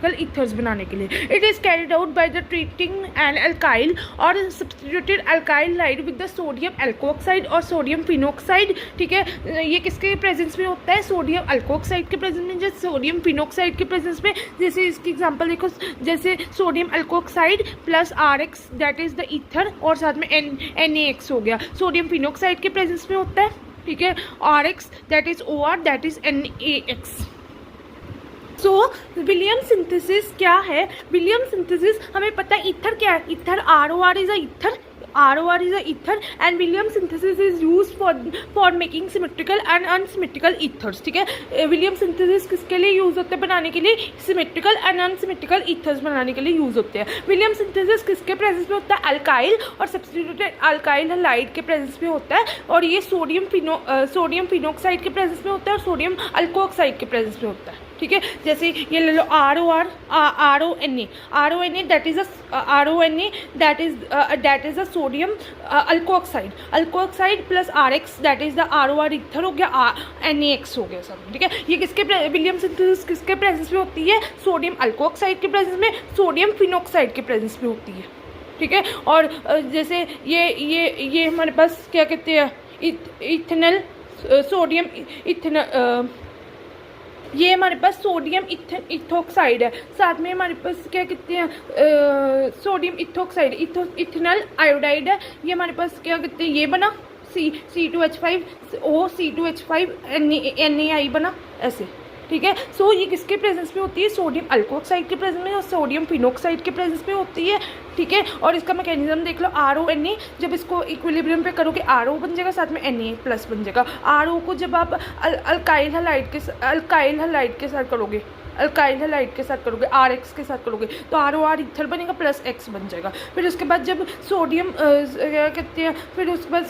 Symmetrical ethers बनाने के लिए। It is carried out by the treating an alkyl और substituted alkyl halide with the sodium alkoxide और sodium phenoxide. ठीक है, ये किसके प्रेजेंस में होता है? सोडियम अल्कोक्साइड के प्रेजेंस में, जैसे सोडियम फिनोक्साइड के प्रेजेंस में। जैसे इसकी एग्जांपल देखो, जैसे sodium alkoxide plus RX that is the ether और साथ में NaX हो गया, सोडियम फिनोक्साइड के प्रेजेंस में होता है। ठीक है, RX that is OR that is NaX। So William synthesis क्या है? विलियम सिंथेसिस हमें पता है ईथर क्या है, ether ROR is a ether, ROR is a ether and William synthesis is used for making symmetrical and unsymmetrical ethers। ठीक है, William synthesis किसके लिए यूज़ होते हैं? बनाने के लिए सिमेट्रिकल एंड अनसिमेट्रिकल ईथर्स बनाने के लिए यूज़ होते हैं। विलियम सिंथेसिस किसके प्रेजेंस में होता है? अल्काइल और सब्स्टिट्यूटेड अल्काइल हैलाइड के प्रेजेंस में होता है, और ये सोडियम फिनोक्साइड के प्रेजेंस में होता है और सोडियम अल्कोक्साइड के प्रेजेंस में होता है। ठीक है, जैसे ये ले लो ROR RONA that is that is a sodium alkoxide plus RX that is the ROR ether हो गया, NaX हो गया सब। ठीक है, ये किसके विलियम सिंथेसिस किसके प्रेजेंस में होती है? सोडियम अल्कोक्साइड के प्रेजेंस में, सोडियम फिनोक्साइड के प्रेजेंस में होती है। ठीक है, और जैसे ये हमारे पास क्या कहते हैं, इथेनल सोडियम इथेनल, ये हमारे पास सोडियम इथोक्साइड है, साथ में हमारे पास क्या कहते हैं, सोडियम इथोक्साइड इथेनल आयोडाइड है। ये हमारे पास क्या कहते हैं, ये बना C2H5O C2H5 NaI बना ऐसे। ठीक है, सो ये किसके प्रेजेंस में होती है? सोडियम अल्कोक्साइड के प्रेजेंस में और सोडियम फिनोक्साइड के प्रेजेंस में होती है। ठीक है, और इसका मैकेनिज्म देख लो, RONA जब इसको इक्विलिब्रियम पे करोगे RO बन जाएगा, साथ में Na+ बन जाएगा। RO को जब आप अल्काइल हैलाइड के साथ करोगे, अल्काइल हैलाइड के साथ करोगे, RX के साथ करोगे, तो ROR ईथर बनेगा प्लस X बन जाएगा। फिर उसके बाद जब सोडियम क्या कहते हैं, फिर उसके बाद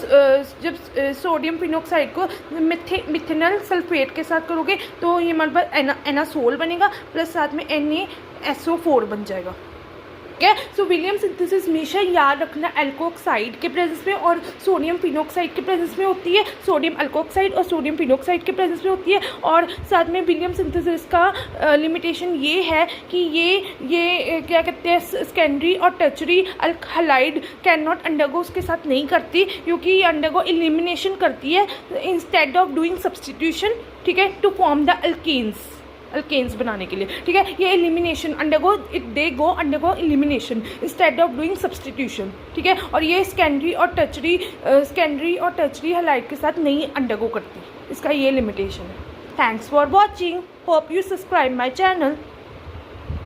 जब सोडियम फिनोक्साइड को मिथेनल सल्फेट के साथ करोगे तो ये हमारे पास एनासोल बनेगा प्लस साथ में NaSO4 बन जाएगा। ठीक है, सो विलियम सिंथेसिस हमेशा याद रखना एल्कोक्साइड के प्रेजेंस में और सोडियम फिनोक्साइड के प्रेजेंस में होती है, सोडियम अल्कोक्साइड और सोडियम फिनोक्साइड के प्रेजेंस में होती है। और साथ में विलियम सिंथेसिस का लिमिटेशन ये है कि ये क्या कहते हैं, सेकेंडरी और tertiary halide can not undergo उसके साथ नहीं करती, क्योंकि ये अंडरगो एलिमिनेशन करती है इंस्टेड ऑफ डूइंग सब्सटीट्यूशन। ठीक है, टू फॉर्म द अल्केन्स बनाने के लिए। ठीक है, ये elimination they go undergo elimination instead of doing substitution. ठीक है, और ये सेकेंडरी और टर्शरी हैलाइड के साथ नहीं अंडरगो करती, इसका ये लिमिटेशन है। Thanks for watching, hope you subscribe my channel.